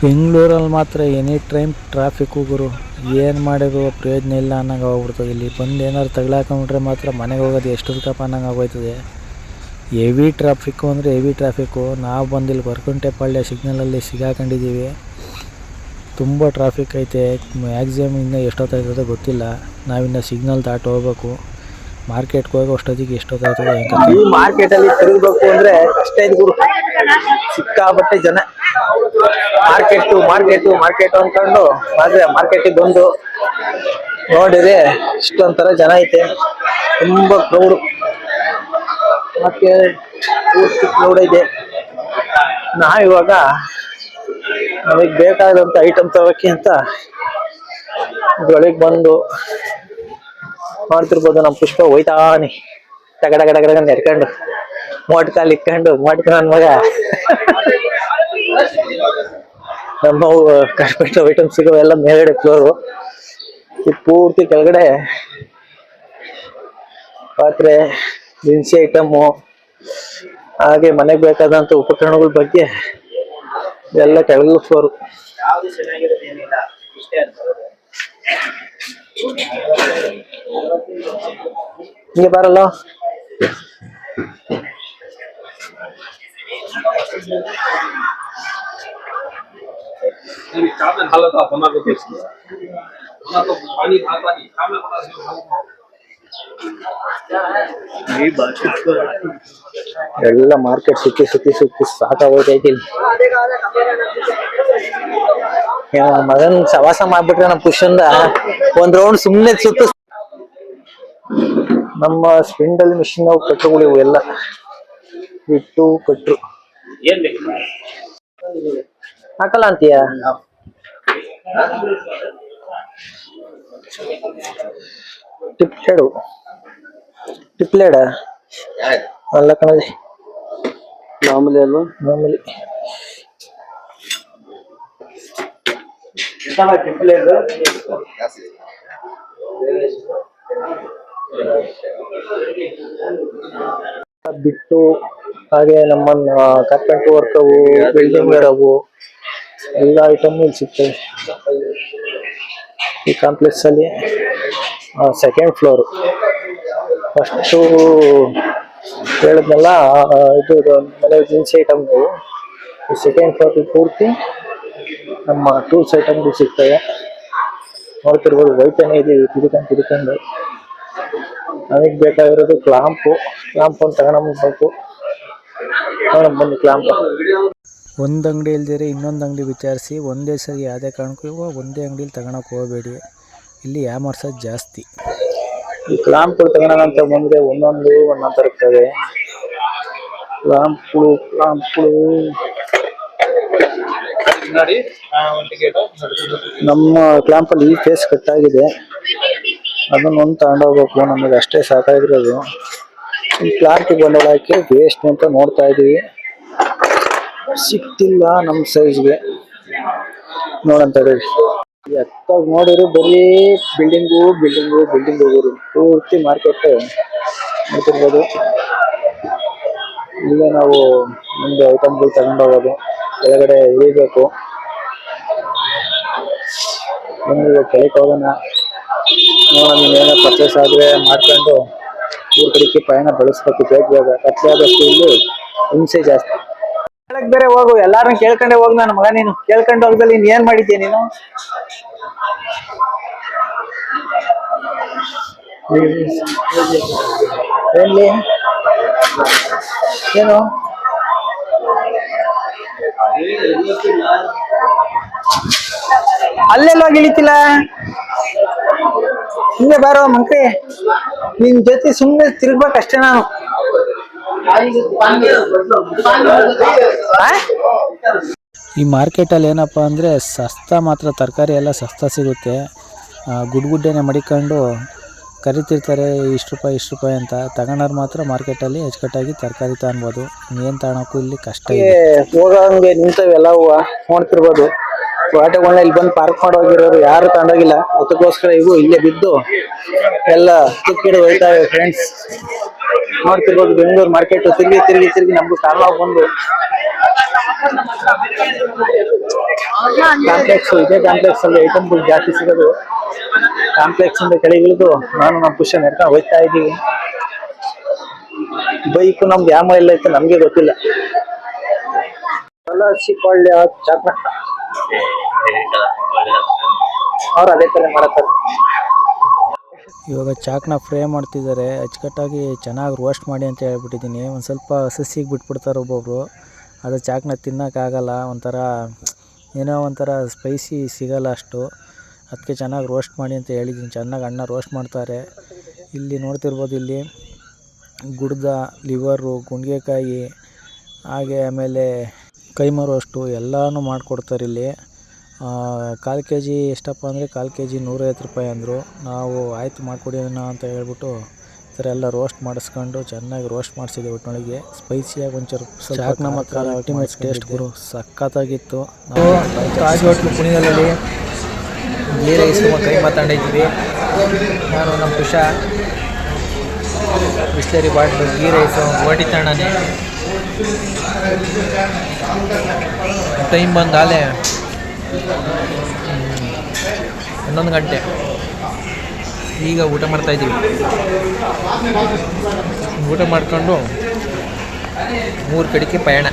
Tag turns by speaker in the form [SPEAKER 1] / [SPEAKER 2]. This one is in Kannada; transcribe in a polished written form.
[SPEAKER 1] ಬೆಂಗಳೂರಲ್ಲಿ ಮಾತ್ರ ಎನಿ ಟೈಮ್ ಟ್ರಾಫಿಕ್ಕು ಗುರು. ಏನು ಮಾಡಿದ್ರು ಪ್ರಯೋಜನ ಇಲ್ಲ ಅನ್ನಂಗೆ ಹೋಗ್ಬಿಡ್ತದೆ. ಇಲ್ಲಿ ಬಂದು ಏನಾದ್ರು ತಗ್ಲಾಕೊಂಡ್ಬಿಟ್ರೆ ಮಾತ್ರ ಮನೆಗೆ ಹೋಗೋದು ಎಷ್ಟು ಕಪ್ಪ ಅನ್ನಂಗೆ ಆಗೋಯ್ತದೆ. ಹೆವಿ ಟ್ರಾಫಿಕ್ಕು ಅಂದರೆ ಹೆವಿ ಟ್ರಾಫಿಕ್ಕು. ನಾವು ಬಂದು ಇಲ್ಲಿ ಗೊರಗುಂಟೆಪಾಳ್ಯ ಸಿಗ್ನಲಲ್ಲಿ ಸಿಗಾಕೊಂಡಿದ್ದೀವಿ. ತುಂಬ ಟ್ರಾಫಿಕ್ ಐತೆ. ಮ್ಯಾಕ್ಸಿಮಮ್ ಇನ್ನೂ ಎಷ್ಟೊತ್ತಾಯ್ತದೆ ಗೊತ್ತಿಲ್ಲ. ನಾವಿನ್ನು ಸಿಗ್ನಲ್ ದಾಟಿ ಹೋಗ್ಬೇಕು. ಮಾರ್ಕೆಟ್ಗೆ ಹೋಗೋ ಅಷ್ಟೊತ್ತಿಗೆ ಎಷ್ಟೊತ್ತಾಯ್ತದೆ
[SPEAKER 2] ಈ ಮಾರ್ಕೆಟಲ್ಲಿ ತಿರುಗಬೇಕು ಅಂದರೆ ಕಷ್ಟ ಇದೆ ಗುರು. ಸಿಕ್ಕಾಬಟ್ಟೆ ಜನ. ಮಾರ್ಕೆಟ್ ಅಂದ್ಕೊಂಡು ಮಾರ್ಕೆಟಿಗೆ ಬಂದು ನೋಡಿದ್ರೆ ಇಷ್ಟೊಂಥರ ಜನ ಐತೆ. ತುಂಬ ಕ್ರೌಡ್, ಮತ್ತೆ ಕ್ರೌಡ್ ಇದೆ. ನಾವಿವಾಗ ನಮಗೆ ಬೇಕಾದಂಥ ಐಟಮ್ ತಗೋಕ್ಕೆ ಅಂತ ಒಳಗೆ ಬಂದು ಮಾಡ್ತಿರ್ಬೋದು. ನಮ್ಮ ಪುಷ್ಪ ಹೋಯ್ತಾನೆ ಟಗಡ ನೆಡ್ಕೊಂಡು ಮೋಟ್ ಕಾಲು ಇಕ್ಕೊಂಡು ನನ್ನ ಮಗ ನಮ್ಮ ಕಾರ್ಪೆಟ್ ಐಟಮ್ ಸಿಗೋವೆಲ್ಲ ಮೇಲ್ಗಡೆ ಫ್ಲೋರು. ಪೂರ್ತಿ ಕೆಳಗಡೆ ಪಾತ್ರೆ, ದಿನಸಿ ಐಟಮು, ಹಾಗೆ ಮನೆಗೆ ಬೇಕಾದಂಥ ಉಪಕರಣಗಳ ಬಗ್ಗೆ ಎಲ್ಲ ಕೆಳಗಡೆ ಫ್ಲೋರು. ಹಿಂಗೆ ಬರಲ್ಲ. ಎಲ್ಲ ಮಾರ್ಕೆಟ್ ಸುತ್ತಿ ಸಾಕಾಗೋಯ್ತೈತಿ. ಮಗನ್ ಸವಾಸ ಮಾಡ್ಬಿಟ್ರೆ ನಮ್ಮ ಪುಷಂದ ಒಂದ್ ರೌಂಡ್ ಸುಮ್ನೆ ಸುತ್ತ. ನಮ್ಮ ಸ್ಪಿಂಡಲ್ ಮಿಷಿನ್ ಕಟ್ಟುಗಳು ಇವೆಲ್ಲ ಇಟ್ಟು ಕಟ್ರು ಹಾಕಲ್ಲ ಅಂತೀಯ. ಟಿಪ್ಲೇಡ ಅಲ್ಲ ಕಣಲ್ಲಿ, ಮಾಮೂಲಿ ಅಲ್ವಾ? ಮಾಮೂಲಿ ಬಿಟ್ಟು ಹಾಗೆ ನಮ್ಮ ಕಾರ್ಪೆಂಟರ್ ವರ್ಕ್ ಅವು, ವೆಲ್ಡಿಂಗ್ ವೇರ್ ಅವು ಎಲ್ಲ ಐಟಮ್ ಇಲ್ಲಿ ಸಿಗ್ತವೆ ಈ ಕಾಂಪ್ಲೆಕ್ಸ್ ಅಲ್ಲಿ. Second floor. ಫಸ್ಟು ಹೇಳಿದ್ನಲ್ಲ ಇದು ಮನೆ ದಿನಸಿ ಐಟಮ್. ಸೆಕೆಂಡ್ ಫ್ಲೋರ್ ಪೂರ್ತಿ ನಮ್ಮ ಟೂಲ್ಸ್ ಐಟಮ್ಗಳು ಸಿಗ್ತವೆ. ನೋಡ್ತಿರ್ಬೋದು ವೈಟನೇ ಇದೆ ತಿರ್ಕೊಂಡು. ನನಗೆ ಬೇಕಾಗಿರೋದು ಕ್ಲಾಂಪು ಅಂತ ತಗೊಂಡ್ಬೇಕು. ಬನ್ನಿ ಕ್ಲಾಂಪ್.
[SPEAKER 1] ಒಂದು ಅಂಗಡಿ ಇಲ್ದಿರೆ ಇನ್ನೊಂದು ಅಂಗಡಿ ವಿಚಾರಿಸಿ ಒಂದೇ ಸರಿ ಯಾವುದೇ ಕಾರಣಕ್ಕೂ ಒಂದೇ ಅಂಗಡಿಲಿ ತಗೊಳಕ್ಕೆ ಹೋಗಬೇಡಿ. ಇಲ್ಲಿ ಯಾಮರ್ಸೋದು ಜಾಸ್ತಿ.
[SPEAKER 2] ಈ ಕ್ಲಾಂಪ್ಗಳು ತಗೊಳಂತ ಬಂದರೆ ಒಂದೊಂದು ಇರ್ತವೆ. ಕ್ಲಾಂಪ್ಗಳು ನಮ್ಮ ಕ್ಲಾಂಪಲ್ಲಿ ಈ ಫೇಸ್ ಕಟ್ ಆಗಿದೆ. ಅದನ್ನೊಂದು ತಗೊಂಡೋಗ್ಬೇಕು. ನಮಗೆ ಅಷ್ಟೇ ಸಾಕಾಗಿರೋದು. ಈ ಕ್ಲಾಂಪ್ ಬಂಡವಾಳಕ್ಕೆ ವೇಸ್ಟ್ ಅಂತ ನೋಡ್ತಾ ಇದೀವಿ. ಸಿಕ್ತಿಲ್ಲ ನಮ್ಮ ಸೈಜ್ಗೆ. ನೋಡಂತ ಎತ್ತಾಗ ನೋಡಿದ್ರು ಬರೀ ಬಿಲ್ಡಿಂಗು ಹೋಗೋರು. ಪೂರ್ತಿ ಮಾರ್ಕೆಟ್ ನೋಡ್ತಿರ್ಬೋದು. ಈಗ ನಾವು ಮುಂದೆ ಐಟಮ್ಗಳು ತಗೊಂಡೋಗೋದು. ಕೆಳಗಡೆ ಇಳಿಬೇಕು. ಕೆಳಗೆ ಹೋಗೋಣ. ನೋಡೋಣ ಇನ್ನೇನೋ ಪರ್ಚೇಸ್ ಆದರೆ ಮಾಡ್ಕೊಂಡು ಊರ್ ಕಡೆಗೆ ಪಯಣ ಬೆಳೆಸ್ಬೇಕು. ಬೇಗ ಕತ್ಲೆ ಆದಷ್ಟು ಇಲ್ಲಿ ಹಿಂಸೆ ಜಾಸ್ತಿ. ಕೆಳಗೆ ಬೇರೆ ಹೋಗು, ಎಲ್ಲಾರನ್ನ ಕೇಳ್ಕೊಂಡೆ ಹೋಗ್. ನನ್ನ ಮಗ ನೀನು ಕೇಳ್ಕೊಂಡು ಹೋಗ್ದಲ್ಲಿ ನೀನ್ ಏನ್ ಮಾಡಿದ್ಯಾ ನೀನು? ಏನ್ಲಿ ಏನು ಅಲ್ಲೆಲ್ಲ ಇಳಿತಿಲ್ಲ. ಹಿಂಗೆ ಬಾರೋ ಮಂಕ್ರಿ, ನಿನ್ ಜೊತೆ ಸುಮ್ಮನೆ ತಿರ್ಗ್ಬೇಕಷ್ಟೇ ನಾನು.
[SPEAKER 1] ಈ ಮಾರ್ಕೆಟಲ್ಲಿ ಏನಪ್ಪ ಅಂದರೆ ಸಸ್ತಾ ಮಾತ್ರ. ತರಕಾರಿ ಎಲ್ಲ ಸಸ್ತಾ ಸಿಗುತ್ತೆ. ಗುಡ್ಡೆನೆ ಮಡಿಕೊಂಡು ಕರಿತಿರ್ತಾರೆ ಇಷ್ಟು ರೂಪಾಯಿ ಅಂತ. ತಗೊಂಡವ್ರು ಮಾತ್ರ ಮಾರ್ಕೆಟಲ್ಲಿ ಅಚ್ಚುಕಟ್ಟಾಗಿ ತರಕಾರಿ ತಗೊಬೋದು. ಏನು ತಗೊಳಕ್ಕೂ ಇಲ್ಲಿ ಕಷ್ಟ ಇದೆ.
[SPEAKER 2] ಹೋಗಂಗೆ ನಿಂತವೆಲ್ಲ ನೋಡ್ತಿರ್ಬೋದು. ಆಟೋಗಳನ್ನ ಇಲ್ಲಿ ಬಂದು ಪಾರ್ಕ್ ಮಾಡೋಗಿರೋರು ಯಾರು ತಗೊಂಡೋಗಿಲ್ಲ. ಅದಕ್ಕೋಸ್ಕರ ಇವು ಇಲ್ಲೇ ಬಿದ್ದು ಎಲ್ಲ ಕಿಕ್ಕಿಡು ಹೋಯ್ತಾವೆ ಫ್ರೆಂಡ್ಸ್. ನೋಡ್ತಿರ್ಬೋದು ಬೆಂಗಳೂರು ಮಾರ್ಕೆಟ್ ತಿರುಗಿ ನಮ್ಗೂ ಕಾಲ ಬಂದು ಕಾಂಪ್ಲೆಕ್ಸ್ ಇದೇ ಕಾಂಪ್ಲೆಕ್ಸ್ ಅಲ್ಲಿ ಐಟಮ್ಗಳು ಜಾಸ್ತಿ ಸಿಗೋದು. ಕಾಂಪ್ಲೆಕ್ಸ್ ಇಂದ ಕೆಳಗಿಳಿದು ನಾನು ನಮ್ಮ ಪುಷ ನಡ್ಕೊಂಡು ಹೋಗ್ತಾ ಇದ್ದೀವಿ. ಬೈಕ್ ನಮ್ದು ಯಾವ ಎಲ್ಲ ಐತೆ ನಮ್ಗೆ ಗೊತ್ತಿಲ್ಲ. ಸಿಕ್ಕೊಳ್ಳಿ ಚಾಕ್ನ ಅವ್ರು ಅದೇ ತರ ಮಾಡತ್ತಾರೆ.
[SPEAKER 1] ಇವಾಗ ಚಾಕ್ನ ಫ್ರೈ ಮಾಡ್ತಿದ್ದಾರೆ. ಅಚ್ಚುಕಟ್ಟಾಗಿ ಚೆನ್ನಾಗಿ ರೋಸ್ಟ್ ಮಾಡಿ ಅಂತ ಹೇಳ್ಬಿಟ್ಟಿದ್ದೀನಿ. ಒಂದು ಸ್ವಲ್ಪ ಹಸಿಗೆ ಬಿಟ್ಬಿಡ್ತಾರೆ ಒಬ್ಬೊಬ್ಬರು. ಅದು ಚಾಕ್ನ ತಿನ್ನೋಕ್ಕಾಗಲ್ಲ, ಒಂಥರ ಏನೋ ಒಂಥರ ಸ್ಪೈಸಿ ಸಿಗಲ್ಲ ಅಷ್ಟು. ಅದಕ್ಕೆ ಚೆನ್ನಾಗಿ ರೋಸ್ಟ್ ಮಾಡಿ ಅಂತ ಹೇಳಿದ್ದೀನಿ. ಚೆನ್ನಾಗಿ ಅಣ್ಣ ರೋಸ್ಟ್ ಮಾಡ್ತಾರೆ. ಇಲ್ಲಿ ನೋಡ್ತಿರ್ಬೋದು, ಇಲ್ಲಿ ಗುಡ್ದ, ಲಿವರು, ಗುಂಡಿಗೆಕಾಯಿ, ಹಾಗೆ ಆಮೇಲೆ ಕೈಮಾ ರೋಸ್ಟು ಎಲ್ಲನೂ ಮಾಡಿಕೊಡ್ತಾರೆ ಇಲ್ಲಿ. 1/4 kg ಎಷ್ಟಪ್ಪ ಅಂದರೆ 1/4 kg 150 ರೂಪಾಯಿ ಅಂದರು. ನಾವು ಆಯಿತು ಮಾಡಿಕೊಡಿ ಅಣ್ಣ ಅಂತ ಹೇಳ್ಬಿಟ್ಟು ಈ ಥರ ಎಲ್ಲ ರೋಸ್ಟ್ ಮಾಡಿಸ್ಕೊಂಡು ಚೆನ್ನಾಗಿ ರೋಸ್ಟ್ ಮಾಡಿಸಿದ್ದೆ. ಒಟ್ಟಿನೊಳಗೆ ಸ್ಪೈಸಿಯಾಗಿ ಒಂಚೂರು ಚಾಕ್ನ ಮಾತ್ರ ಅಲ್ಟಿಮೇಟ್ ಟೇಸ್ಟ್ ಗುರು, ಸಖತ್ತಾಗಿತ್ತು. ನಾವು
[SPEAKER 3] ತಾಜ್ ಹೋಟ್ಲು ಪುಣಿಗಲಲ್ಲಿ ಗೀ ರೈಸ್ ಕೈ ಮಾತಾಡಿದ್ವಿ. ನಾನು ನಮ್ಮ ಖುಷ ಬಿಸ್ಲೇರಿ ಬಾಟ್ಲು ಗೀ ರೈಸು ಓಡಿತಣ್ಣನೇ. ಟೈಮ್ ಬಂದಾಲೆ 11 ಗಂಟೆ. ಈಗ ಊಟ ಮಾಡ್ತಾಯಿದ್ದೀವಿ. ಊಟ ಮಾಡ್ಕೊಂಡು 3 ಕಡೆಗೆ ಪಯಣ.